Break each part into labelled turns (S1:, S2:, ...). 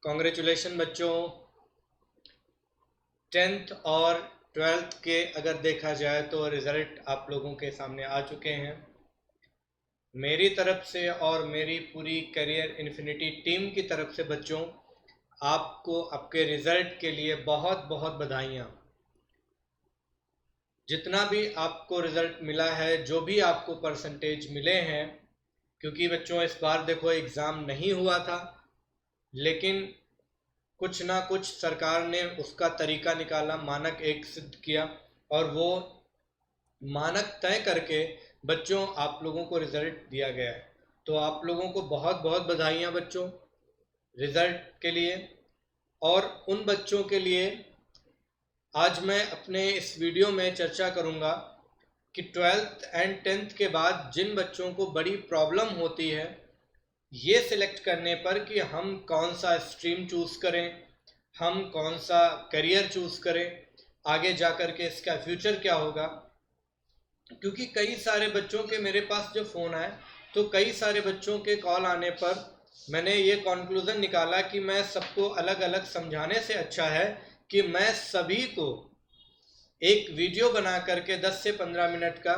S1: Congratulation बच्चों। 10th और 12th के अगर देखा जाए तो रिज़ल्ट आप लोगों के सामने आ चुके हैं। मेरी तरफ से और मेरी पूरी करियर इन्फिनिटी टीम की तरफ से बच्चों आपको आपके रिज़ल्ट के लिए बहुत बहुत बधाइयाँ। जितना भी आपको रिज़ल्ट मिला है, जो भी आपको परसेंटेज मिले हैं, क्योंकि बच्चों इस बार देखो एग्ज़ाम नहीं हुआ था, लेकिन कुछ ना कुछ सरकार ने उसका तरीका निकाला, मानक एक सिद्ध किया और वो मानक तय करके बच्चों आप लोगों को रिज़ल्ट दिया गया है। तो आप लोगों को बहुत बहुत बधाइयाँ बच्चों रिज़ल्ट के लिए। और उन बच्चों के लिए आज मैं अपने इस वीडियो में चर्चा करूँगा कि 12th एंड 10th के बाद जिन बच्चों को बड़ी प्रॉब्लम होती है ये सिलेक्ट करने पर कि हम कौन सा स्ट्रीम चूज़ करें, हम कौन सा करियर चूज़ करें, आगे जा कर के इसका फ्यूचर क्या होगा। क्योंकि कई सारे बच्चों के मेरे पास जो फ़ोन आए तो कई सारे बच्चों के कॉल आने पर मैंने ये कॉन्क्लूज़न निकाला कि मैं सबको अलग अलग समझाने से अच्छा है कि मैं सभी को एक वीडियो बना करके 10 से 15 मिनट का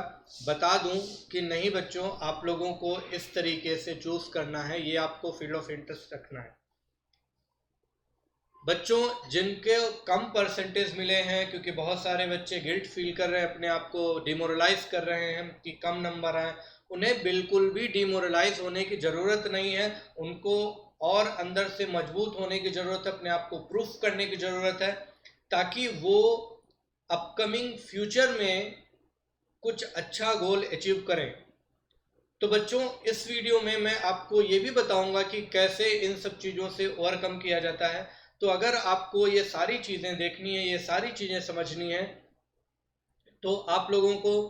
S1: बता दूं कि नहीं बच्चों आप लोगों को इस तरीके से चूज़ करना है, ये आपको फील्ड ऑफ इंटरेस्ट रखना है। बच्चों जिनके कम परसेंटेज मिले हैं, क्योंकि बहुत सारे बच्चे गिल्ट फील कर रहे हैं, अपने आप को डिमोरलाइज कर रहे हैं कि कम नंबर आए, उन्हें बिल्कुल भी डिमोरलाइज होने की ज़रूरत नहीं है। उनको और अंदर से मजबूत होने की ज़रूरत है, अपने आप को प्रूफ करने की ज़रूरत है, ताकि वो अपकमिंग फ्यूचर में कुछ अच्छा गोल अचीव करें। तो बच्चों इस वीडियो में मैं आपको ये भी बताऊंगा कि कैसे इन सब चीज़ों से ओवरकम किया जाता है। तो अगर आपको ये सारी चीज़ें देखनी है, ये सारी चीज़ें समझनी है, तो आप लोगों को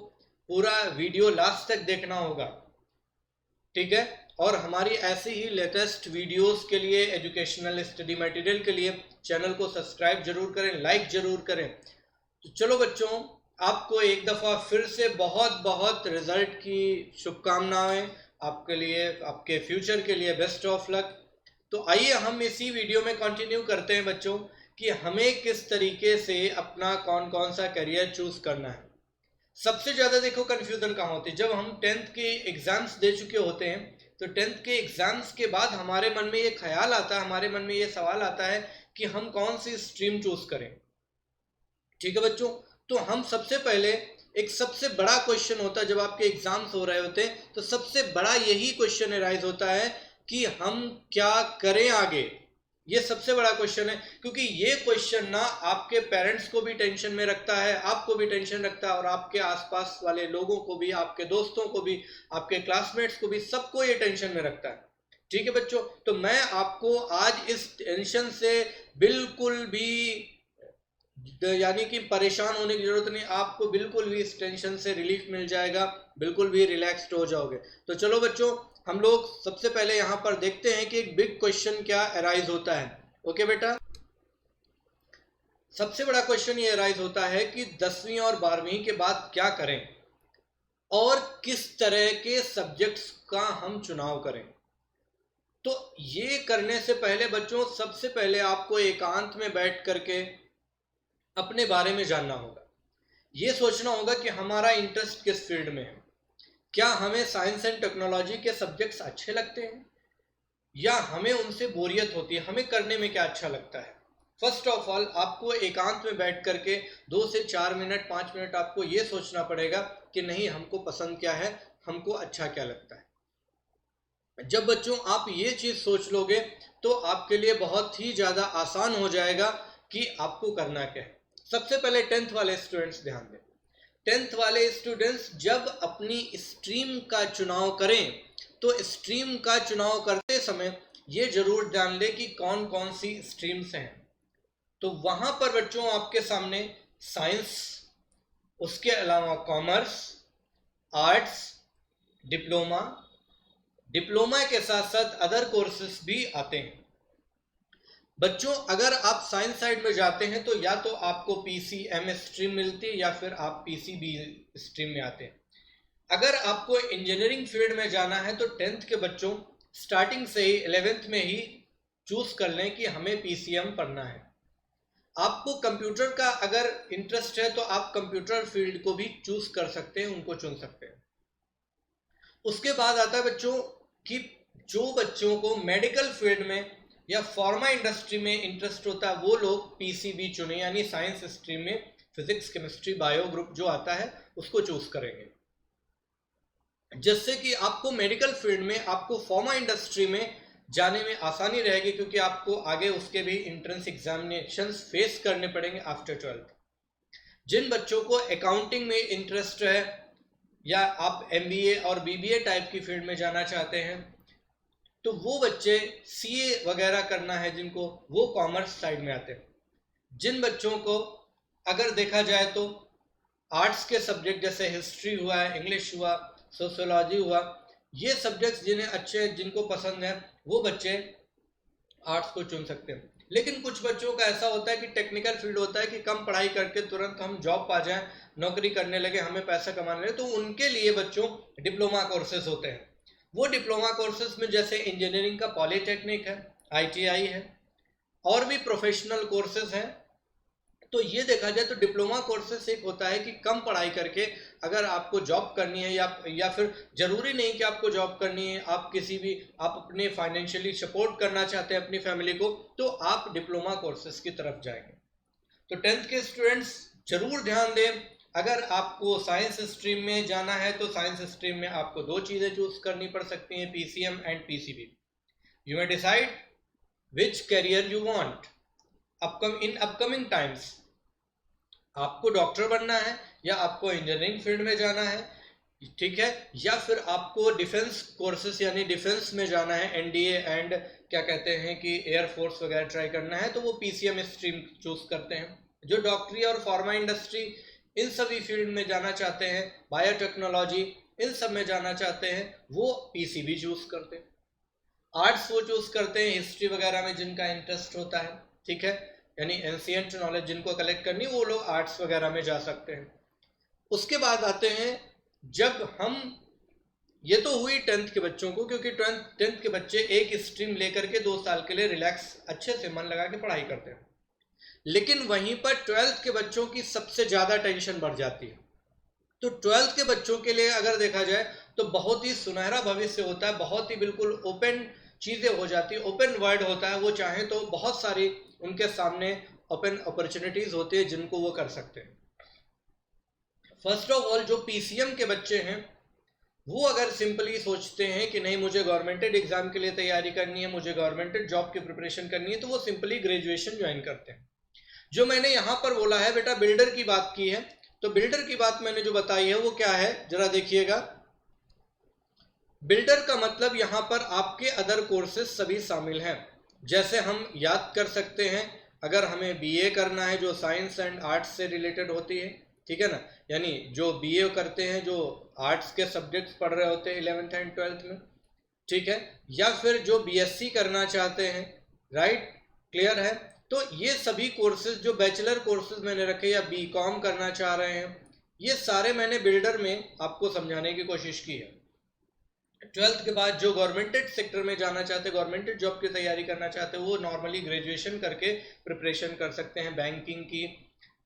S1: पूरा वीडियो लास्ट तक देखना होगा, ठीक है। और हमारी ऐसी ही लेटेस्ट वीडियोस के लिए, एजुकेशनल स्टडी मटेरियल के लिए चैनल को सब्सक्राइब जरूर करें, लाइक जरूर करें। तो चलो बच्चों, आपको एक दफ़ा फिर से बहुत बहुत रिजल्ट की शुभकामनाएं, आपके लिए, आपके फ्यूचर के लिए बेस्ट ऑफ लक। तो आइए हम इसी वीडियो में कंटिन्यू करते हैं बच्चों कि हमें किस तरीके से अपना कौन कौन सा करियर चूज करना है। सबसे ज़्यादा देखो कन्फ्यूज़न कहाँ होती है, जब हम 10th के एग्ज़ाम्स दे चुके होते हैं तो 10th के एग्ज़ाम्स के बाद हमारे मन में ये ख्याल आता है, हमारे मन में ये सवाल आता है कि हम कौन सी स्ट्रीम चूज़ करें, ठीक है बच्चों। तो हम सबसे पहले, एक सबसे बड़ा क्वेश्चन होता है जब आपके एग्जाम्स हो रहे होते हैं, तो सबसे बड़ा यही क्वेश्चन अराइज होता है कि हम क्या करें आगे। ये सबसे बड़ा क्वेश्चन है, क्योंकि ये क्वेश्चन ना आपके पेरेंट्स को भी टेंशन में रखता है, आपको भी टेंशन रखता है, और आपके आसपास वाले लोगों को भी, आपके दोस्तों को भी, आपके क्लासमेट्स को भी, सबको ये टेंशन में रखता है, ठीक है बच्चों। तो मैं आपको आज इस टेंशन से बिल्कुल भी यानी कि परेशान होने की जरूरत नहीं, आपको बिल्कुल भी इस टेंशन से रिलीफ मिल जाएगा, बिल्कुल भी रिलैक्स्ड हो जाओगे। तो चलो बच्चों, हम लोग सबसे पहले यहाँ पर देखते हैं कि एक बिग क्वेश्चन क्या अराइज होता है। ओके बेटा, सबसे बड़ा क्वेश्चन ये अराइज होता है कि 10वीं और 12वीं के बाद क्या करें और किस तरह के सब्जेक्ट्स का हम चुनाव करें। तो ये करने से पहले बच्चों, सबसे पहले आपको एकांत में बैठ करके अपने बारे में जानना होगा। ये सोचना होगा कि हमारा इंटरेस्ट किस फील्ड में है। क्या हमें साइंस एंड टेक्नोलॉजी के सब्जेक्ट्स अच्छे लगते हैं या हमें उनसे बोरियत होती है, हमें करने में क्या अच्छा लगता है। फर्स्ट ऑफ ऑल आपको एकांत में बैठ करके 2 से 4 मिनट, 5 मिनट आपको ये सोचना पड़ेगा कि नहीं, हमको पसंद क्या है, हमको अच्छा क्या लगता है। जब बच्चों आप ये चीज़ सोच लोगे तो आपके लिए बहुत ही ज़्यादा आसान हो जाएगा कि आपको करना क्या है। सबसे पहले 10th वाले स्टूडेंट्स ध्यान दें। 10th वाले स्टूडेंट्स जब अपनी स्ट्रीम का चुनाव करें तो स्ट्रीम का चुनाव करते समय ये जरूर जान लें कि कौन कौन सी स्ट्रीम्स हैं। तो वहाँ पर बच्चों आपके सामने साइंस, उसके अलावा कॉमर्स, आर्ट्स, डिप्लोमा, डिप्लोमा के साथ साथ अदर कोर्सेज भी आते हैं। बच्चों अगर आप साइंस साइड में जाते हैं तो या तो आपको PCM स्ट्रीम मिलती है या फिर आप PCB स्ट्रीम में आते हैं। अगर आपको इंजीनियरिंग फील्ड में जाना है तो 10th के बच्चों स्टार्टिंग से ही 11th में ही चूज कर लें कि हमें पीसीएम पढ़ना है। आपको कंप्यूटर का अगर इंटरेस्ट है तो आप कंप्यूटर फील्ड को भी चूज कर सकते हैं, उनको चुन सकते हैं। उसके बाद आता है बच्चों कि जो बच्चों को मेडिकल फील्ड में या फार्मा इंडस्ट्री में इंटरेस्ट होता है वो लोग पीसीबी चुने, यानी साइंस स्ट्रीम में फिजिक्स केमिस्ट्री बायो ग्रुप जो आता है उसको चूज करेंगे, जिससे कि आपको मेडिकल फील्ड में, आपको फार्मा इंडस्ट्री में जाने में आसानी रहेगी, क्योंकि आपको आगे उसके भी एंट्रेंस एग्जामिनेशंस फेस करने पड़ेंगे आफ्टर 12th। जिन बच्चों को अकाउंटिंग में इंटरेस्ट है या आप एमबीए और बीबीए टाइप की फील्ड में जाना चाहते हैं तो वो बच्चे सीए वगैरह करना है जिनको, वो कॉमर्स साइड में आते हैं। जिन बच्चों को अगर देखा जाए तो आर्ट्स के सब्जेक्ट जैसे हिस्ट्री हुआ, इंग्लिश हुआ, सोशियोलॉजी हुआ, ये सब्जेक्ट्स जिन्हें अच्छे, जिनको पसंद है, वो बच्चे आर्ट्स को चुन सकते हैं। लेकिन कुछ बच्चों का ऐसा होता है कि टेक्निकल फील्ड होता है कि कम पढ़ाई करके तुरंत हम जॉब पा जाएं, नौकरी करने लगे, हमें पैसा कमाने लगे, तो उनके लिए बच्चों डिप्लोमा कोर्सेज होते हैं। वो डिप्लोमा कोर्सेज में जैसे इंजीनियरिंग का पॉलीटेक्निक है, आईटीआई है, और भी प्रोफेशनल कोर्सेज हैं। तो ये देखा जाए तो डिप्लोमा कोर्सेज एक होता है कि कम पढ़ाई करके अगर आपको जॉब करनी है या फिर जरूरी नहीं कि आपको जॉब करनी है, आप किसी भी, आप अपने फाइनेंशियली सपोर्ट करना चाहते हैं अपनी फैमिली को, तो आप डिप्लोमा कोर्सेज की तरफ जाएंगे। तो 10th के स्टूडेंट्स जरूर ध्यान दें, अगर आपको साइंस स्ट्रीम में जाना है तो साइंस स्ट्रीम में आपको दो चीजें चूज करनी पड़ सकती हैं, PCM and PCB. You may decide which career you want in upcoming times. आपको डॉक्टर बनना है या आपको इंजीनियरिंग फील्ड में जाना है, ठीक है, या फिर आपको डिफेंस कोर्सेस यानी डिफेंस में जाना है, एनडीए एंड क्या कहते हैं कि एयरफोर्स वगैरह ट्राई करना है, तो वो पीसीएम स्ट्रीम चूज करते हैं। जो डॉक्टरी और फार्मा इंडस्ट्री इन सभी फील्ड में जाना चाहते हैं, बायोटेक्नोलॉजी इन सब में जाना चाहते हैं, वो पीसीबी चूज करते हैं। आर्ट्स वो चूज करते हैं हिस्ट्री वगैरह में जिनका इंटरेस्ट होता है, ठीक है, यानी एंशिएंट नॉलेज जिनको कलेक्ट करनी, वो लोग आर्ट्स वगैरह में जा सकते हैं। उसके बाद आते हैं, जब हम, ये तो हुई 10th के बच्चों को, क्योंकि 10th के बच्चे एक स्ट्रीम लेकर के 2 साल के लिए रिलैक्स अच्छे से मन लगा के पढ़ाई करते हैं। लेकिन वहीं पर 12th के बच्चों की सबसे ज्यादा टेंशन बढ़ जाती है। तो 12th के बच्चों के लिए अगर देखा जाए तो बहुत ही सुनहरा भविष्य होता है, बहुत ही बिल्कुल ओपन चीजें हो जाती है, ओपन वर्ल्ड होता है। वो चाहे तो बहुत सारी उनके सामने ओपन अपॉर्चुनिटीज होती है जिनको वो कर सकते हैं। फर्स्ट ऑफ ऑल जो पीसीएम के बच्चे हैं वो अगर सिंपली सोचते हैं कि नहीं मुझे गवर्नमेंटेड एग्जाम के लिए तैयारी करनी है, मुझे गवर्नमेंटेड जॉब की प्रिपरेशन करनी है, तो वो सिंपली ग्रेजुएशन ज्वाइन करते हैं। जो मैंने यहाँ पर बोला है बेटा, बिल्डर की बात की है, तो बिल्डर की बात मैंने जो बताई है वो क्या है जरा देखिएगा। बिल्डर का मतलब यहाँ पर आपके अदर कोर्सेज सभी शामिल हैं। जैसे हम याद कर सकते हैं, अगर हमें बीए करना है जो साइंस एंड आर्ट्स से रिलेटेड होती है, ठीक है ना, यानी जो बीए करते हैं जो आर्ट्स के सब्जेक्ट्स पढ़ रहे होते हैं 11th एंड 12th में, ठीक है, या फिर जो बीएससी करना चाहते हैं, राइट, क्लियर है। तो ये सभी कोर्सेज जो बैचलर कोर्सेज मैंने रखे या बीकॉम करना चाह रहे हैं, ये सारे मैंने बिल्डर में आपको समझाने की कोशिश की है। 12th के बाद जो गवर्नमेंटेड सेक्टर में जाना चाहते, गवर्नमेंटेड जॉब की तैयारी करना चाहते हैं, वो नॉर्मली ग्रेजुएशन करके प्रिपरेशन कर सकते हैं बैंकिंग की,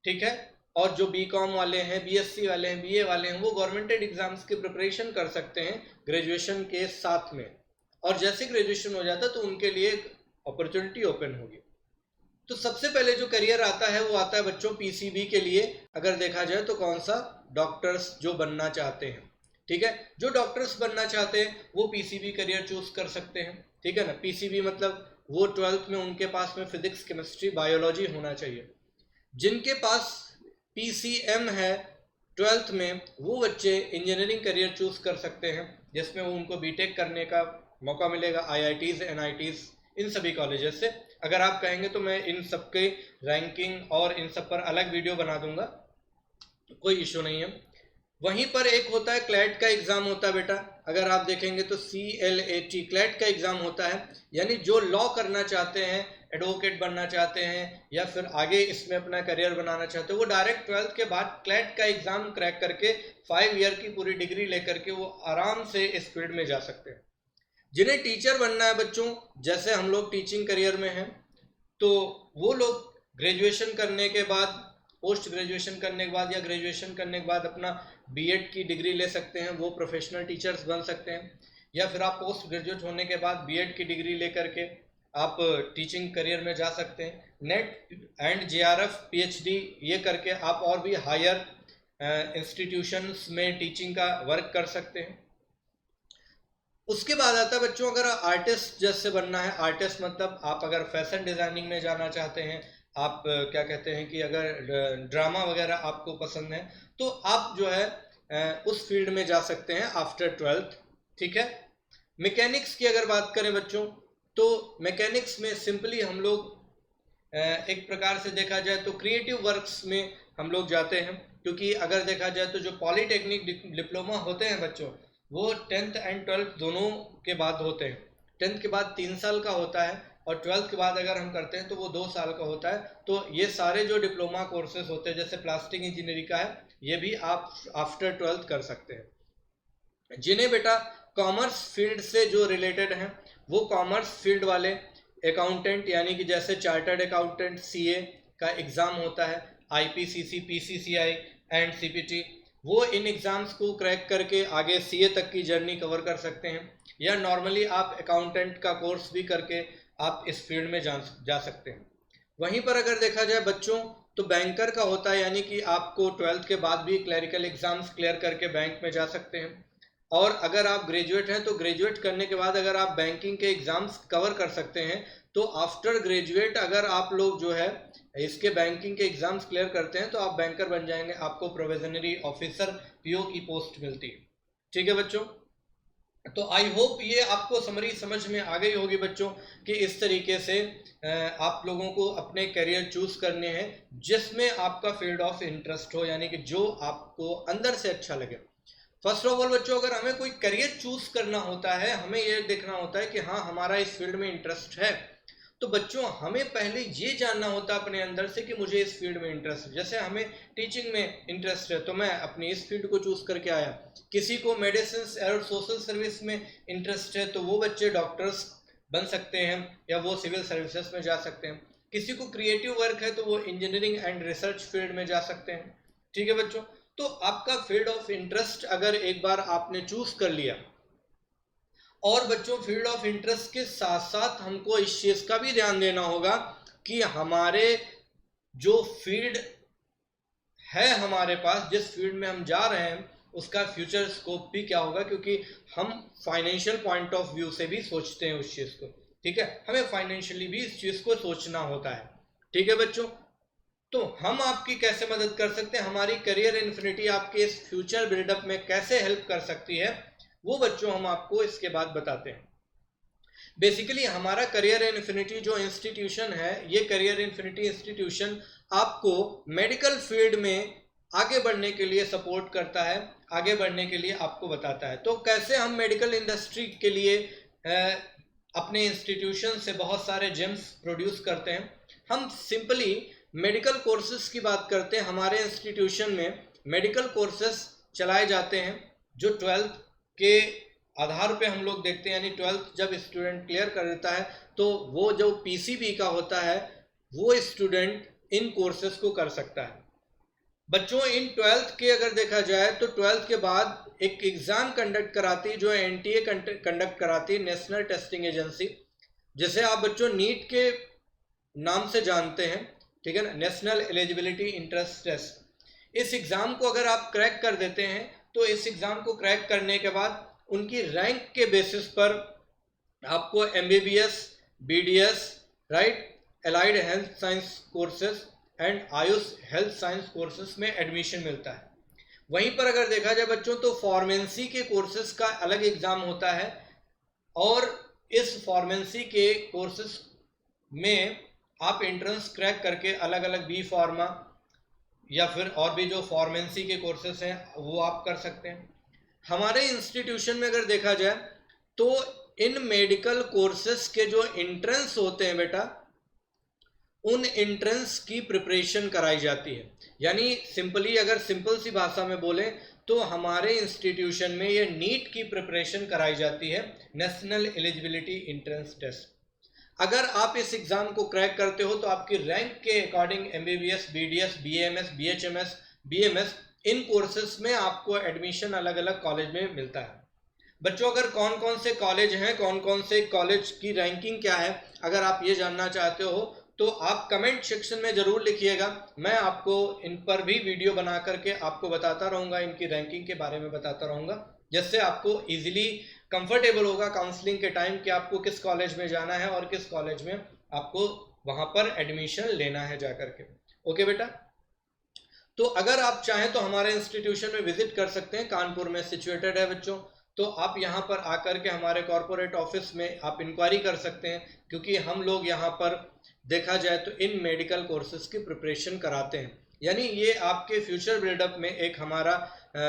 S1: ठीक है। और जो बीकॉम वाले हैं, बीएससी वाले हैं, बीए वाले हैं, वो गवर्नमेंटेड एग्जाम्स की प्रिपरेशन कर सकते हैं ग्रेजुएशन के साथ में। और जैसे ग्रेजुएशन हो जाता है तो उनके लिए अपॉर्चुनिटी ओपन होगी। तो सबसे पहले जो करियर आता है वो आता है बच्चों पीसीबी के लिए। अगर देखा जाए तो कौन सा, डॉक्टर्स जो बनना चाहते हैं, ठीक है, जो डॉक्टर्स बनना चाहते हैं वो पीसीबी करियर चूज कर सकते हैं, ठीक है ना। पीसीबी मतलब वो 12th में उनके पास में फिजिक्स केमिस्ट्री बायोलॉजी होना चाहिए। जिनके पास पीसीएम है 12th में, वो बच्चे इंजीनियरिंग करियर चूज कर सकते हैं, जिसमें वो उनको बीटेक करने का मौका मिलेगा आईआईटीज एनआईटीज इन सभी कॉलेजेस से। अगर आप कहेंगे तो मैं इन सब के रैंकिंग और इन सब पर अलग वीडियो बना दूंगा, तो कोई इशू नहीं है। वहीं पर एक होता है क्लैट का एग्जाम होता है बेटा, अगर आप देखेंगे तो CLAT क्लैट का एग्जाम होता है, यानी जो लॉ करना चाहते हैं, एडवोकेट बनना चाहते हैं या फिर आगे इसमें अपना करियर बनाना चाहते हैं, वो डायरेक्ट 12th के बाद क्लैट का एग्जाम क्रैक करके 5 ईयर की पूरी डिग्री लेकर के वो आराम से इस फील्ड में जा सकते हैं। जिन्हें टीचर बनना है बच्चों, जैसे हम लोग टीचिंग करियर में हैं, तो वो लोग ग्रेजुएशन करने के बाद, पोस्ट ग्रेजुएशन करने के बाद या ग्रेजुएशन करने के बाद अपना बीएड की डिग्री ले सकते हैं, वो प्रोफेशनल टीचर्स बन सकते हैं। या फिर आप पोस्ट ग्रेजुएट होने के बाद बीएड की डिग्री ले करके आप टीचिंग करियर में जा सकते हैं। नेट एंड जेआरएफ पीएचडी ये करके आप और भी हायर इंस्टीट्यूशंस में टीचिंग का वर्क कर सकते हैं। उसके बाद आता है बच्चों, अगर आर्टिस्ट जैसे बनना है, आर्टिस्ट मतलब आप अगर फैशन डिज़ाइनिंग में जाना चाहते हैं, आप क्या कहते हैं कि अगर ड्रामा वगैरह आपको पसंद है, तो आप जो है उस फील्ड में जा सकते हैं आफ्टर 12th। ठीक है। मैकेनिक्स की अगर बात करें बच्चों, तो मैकेनिक्स में सिंपली हम लोग एक प्रकार से देखा जाए तो क्रिएटिव वर्क्स में हम लोग जाते हैं, क्योंकि अगर देखा जाए तो जो पॉलीटेक्निक डिप्लोमा होते हैं बच्चों, वो 10th एंड 12th दोनों के बाद होते हैं। 10th के बाद 3 साल का होता है और 12th के बाद अगर हम करते हैं तो वो 2 साल का होता है। तो ये सारे जो डिप्लोमा कोर्सेज होते हैं, जैसे प्लास्टिक इंजीनियरिंग का है, ये भी आप आफ्टर 12th कर सकते हैं। जिन्हें बेटा कॉमर्स फील्ड से जो रिलेटेड हैं, वो कॉमर्स फील्ड वाले अकाउंटेंट, यानी कि जैसे चार्टर्ड अकाउंटेंट सीए का एग्ज़ाम होता है, आईपीसीसी, पीसीसीआई एंड सीपीटी, वो इन एग्ज़ाम्स को क्रैक करके आगे सीए तक की जर्नी कवर कर सकते हैं। या नॉर्मली आप अकाउंटेंट का कोर्स भी करके आप इस फील्ड में जा सकते हैं। वहीं पर अगर देखा जाए बच्चों, तो बैंकर का होता है, यानी कि आपको 12th के बाद भी क्लरिकल एग्ज़ाम्स क्लियर करके बैंक में जा सकते हैं। और अगर आप ग्रेजुएट हैं तो ग्रेजुएट करने के बाद अगर आप बैंकिंग के एग्ज़ाम्स कवर कर सकते हैं, तो आफ्टर ग्रेजुएट अगर आप लोग जो है इसके बैंकिंग के एग्ज़ाम्स क्लियर करते हैं तो आप बैंकर बन जाएंगे, आपको प्रोविजनरी ऑफिसर पीओ की पोस्ट मिलती है। ठीक है बच्चों, तो आई होप ये आपको समरी समझ में आ गई होगी बच्चों कि इस तरीके से आप लोगों को अपने करियर चूज़ करने हैं जिसमें आपका फील्ड ऑफ इंटरेस्ट हो, यानी कि जो आपको अंदर से अच्छा लगे। फर्स्ट ऑफ ऑल बच्चों, अगर हमें कोई करियर चूज करना होता है, हमें ये देखना होता है कि हाँ हमारा इस फील्ड में इंटरेस्ट है। तो बच्चों हमें पहले ये जानना होता है अपने अंदर से कि मुझे इस फील्ड में इंटरेस्ट है। जैसे हमें टीचिंग में इंटरेस्ट है तो मैं अपनी इस फील्ड को चूज करके आया। किसी को मेडिसिन और सोशल सर्विस में इंटरेस्ट है तो वो बच्चे डॉक्टर्स बन सकते हैं या वो सिविल सर्विसेज में जा सकते हैं। किसी को क्रिएटिव वर्क है तो वो इंजीनियरिंग एंड रिसर्च फील्ड में जा सकते हैं। ठीक है बच्चों, तो आपका फील्ड ऑफ इंटरेस्ट अगर एक बार आपने चूज कर लिया, और बच्चों फील्ड ऑफ इंटरेस्ट के साथ साथ हमको इस चीज का भी ध्यान देना होगा कि हमारे जो फील्ड है हमारे पास, जिस फील्ड में हम जा रहे हैं, उसका फ्यूचर स्कोप भी क्या होगा, क्योंकि हम फाइनेंशियल पॉइंट ऑफ व्यू से भी सोचते हैं उस चीज को। ठीक है, हमें फाइनेंशियली भी इस चीज को सोचना होता है। ठीक है बच्चों, तो हम आपकी कैसे मदद कर सकते हैं, हमारी करियर इन्फिनिटी आपके इस फ्यूचर बिल्डअप में कैसे हेल्प कर सकती है, वो बच्चों हम आपको इसके बाद बताते हैं। बेसिकली हमारा करियर इन्फिनिटी जो इंस्टीट्यूशन है, ये करियर इन्फिनिटी इंस्टीट्यूशन आपको मेडिकल फील्ड में आगे बढ़ने के लिए सपोर्ट करता है, आगे बढ़ने के लिए आपको बताता है। तो कैसे हम मेडिकल इंडस्ट्री के लिए अपने इंस्टीट्यूशन से बहुत सारे जेम्स प्रोड्यूस करते हैं। हम सिंपली मेडिकल कोर्सेज की बात करते हैं। हमारे इंस्टीट्यूशन में मेडिकल कोर्सेज चलाए जाते हैं जो 12th के आधार पे हम लोग देखते हैं, यानी 12th जब स्टूडेंट क्लियर कर देता है तो वो जो पीसीबी का होता है वो स्टूडेंट इन कोर्सेज को कर सकता है। बच्चों इन 12th के अगर देखा जाए तो 12th के बाद एक एग्ज़ाम कंडक्ट कराती है जो एनटीए कंडक्ट कराती है, नेशनल टेस्टिंग एजेंसी, जिसे आप बच्चों नीट के नाम से जानते हैं। ठीक है ना, नेशनल एलिजिबिलिटी इंट्रेंस टेस्ट। इस एग्ज़ाम को अगर आप क्रैक कर देते हैं तो इस एग्ज़ाम को क्रैक करने के बाद उनकी रैंक के बेसिस पर आपको MBBS, BDS, right, allied health science courses and Ayush health science courses में एडमिशन मिलता है। वहीं पर अगर देखा जाए बच्चों तो फार्मेसी के कोर्सेज का अलग एग्ज़ाम होता है, और इस फार्मेसी के कोर्सेज में आप एंट्रेंस क्रैक करके अलग अलग बी फार्मा या फिर और भी जो फार्मेसी के कोर्सेज हैं वो आप कर सकते हैं। हमारे इंस्टीट्यूशन में अगर देखा जाए तो इन मेडिकल कोर्सेज के जो एंट्रेंस होते हैं बेटा, उन एंट्रेंस की प्रिपरेशन कराई जाती है। यानी सिंपली अगर सिंपल सी भाषा में बोलें तो हमारे इंस्टीट्यूशन में ये नीट की प्रिपरेशन कराई जाती है, नेशनल एलिजिबिलिटी एंट्रेंस टेस्ट। अगर आप इस एग्जाम को क्रैक करते हो तो आपकी रैंक के according MBBS, BDS, BMS, BHMS, BMS इन कोर्सेज में आपको एडमिशन अलग अलग कॉलेज में मिलता है। बच्चों, अगर कौन कौन से कॉलेज हैं, कौन कौन से कॉलेज की रैंकिंग क्या है, अगर आप ये जानना चाहते हो तो आप कमेंट सेक्शन में ज़रूर लिखिएगा। मैं आपको इन पर भी वीडियो बना करके आपको बताता रहूँगा, इनकी रैंकिंग के बारे में बताता रहूँगा, जिससे आपको इजीली कंफर्टेबल होगा काउंसलिंग के टाइम कि आपको किस कॉलेज में जाना है और किस कॉलेज में आपको वहाँ पर एडमिशन लेना है जा करके। ओके बेटा, तो अगर आप चाहें तो हमारे इंस्टीट्यूशन में विजिट कर सकते हैं, कानपुर में सिचुएटेड है बच्चों। तो आप यहाँ पर आकर के हमारे कॉरपोरेट ऑफिस में आप इंक्वायरी कर सकते हैं, क्योंकि हम लोग यहाँ पर देखा जाए तो इन मेडिकल कोर्सेज की प्रिपरेशन कराते हैं। यानी ये आपके फ्यूचर बिल्डअप में एक हमारा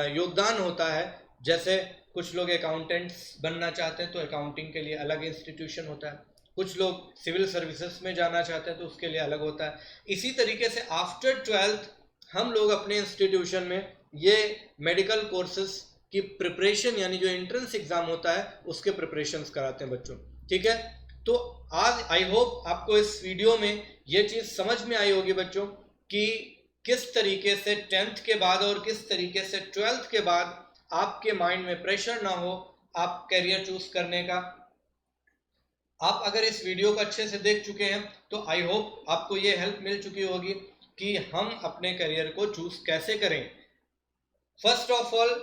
S1: योगदान होता है। जैसे कुछ लोग अकाउंटेंट्स बनना चाहते हैं तो अकाउंटिंग के लिए अलग इंस्टीट्यूशन होता है, कुछ लोग सिविल सर्विसेज में जाना चाहते हैं तो उसके लिए अलग होता है। इसी तरीके से आफ्टर 12th हम लोग अपने इंस्टीट्यूशन में ये मेडिकल कोर्सेज की प्रिपरेशन, यानी जो एंट्रेंस एग्जाम होता है उसके प्रिपरेशंस कराते हैं बच्चों। ठीक है, तो आज आई होप आपको इस वीडियो में ये चीज़ समझ में आई होगी बच्चों कि किस तरीके से 10th के बाद और किस तरीके से 12th के बाद आपके माइंड में प्रेशर ना हो आप कैरियर चूज करने का। आप अगर इस वीडियो को अच्छे से देख चुके हैं तो आई होप आपको ये हेल्प मिल चुकी होगी कि हम अपने करियर को चूज कैसे करें। फर्स्ट ऑफ ऑल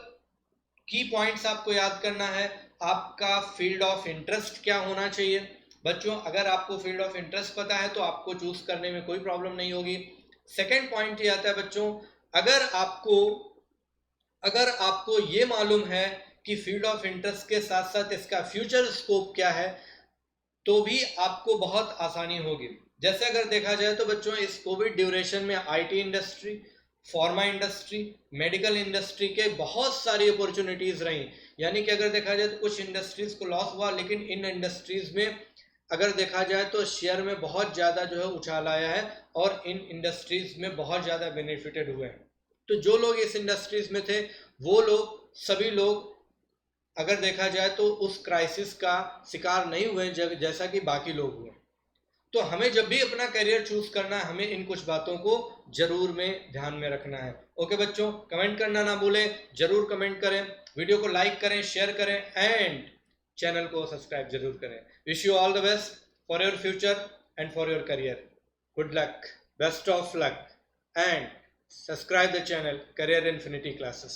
S1: की पॉइंट्स आपको याद करना है, आपका फील्ड ऑफ इंटरेस्ट क्या होना चाहिए। बच्चों, अगर आपको फील्ड ऑफ इंटरेस्ट पता है तो आपको चूज करने में कोई प्रॉब्लम नहीं होगी। सेकेंड पॉइंट ये आता है बच्चों, अगर आपको ये मालूम है कि फील्ड ऑफ इंटरेस्ट के साथ साथ इसका फ्यूचर स्कोप क्या है तो भी आपको बहुत आसानी होगी। जैसे अगर देखा जाए तो बच्चों इस कोविड ड्यूरेशन में IT industry, pharma industry, medical industry के बहुत सारी अपॉर्चुनिटीज रही। यानी कि अगर देखा जाए तो कुछ इंडस्ट्रीज को लॉस हुआ, लेकिन इन इंडस्ट्रीज में अगर देखा जाए तो शेयर में बहुत ज़्यादा जो है उछाल आया है और इन इंडस्ट्रीज में बहुत ज़्यादा बेनिफिटेड हुए हैं। तो जो लोग इस इंडस्ट्रीज में थे वो लोग सभी लोग अगर देखा जाए तो उस क्राइसिस का शिकार नहीं हुए जैसा कि बाकी लोग हुए। तो हमें जब भी अपना करियर चूज करना है हमें इन कुछ बातों को जरूर में ध्यान में रखना है। ओके बच्चों, कमेंट करना ना भूलें, जरूर कमेंट करें, वीडियो को लाइक करें, शेयर करें एंड चैनल को सब्सक्राइब जरूर करें। Wish you all the best for your future and for your career. Good luck, best of luck and subscribe the channel Career Infinity Classes.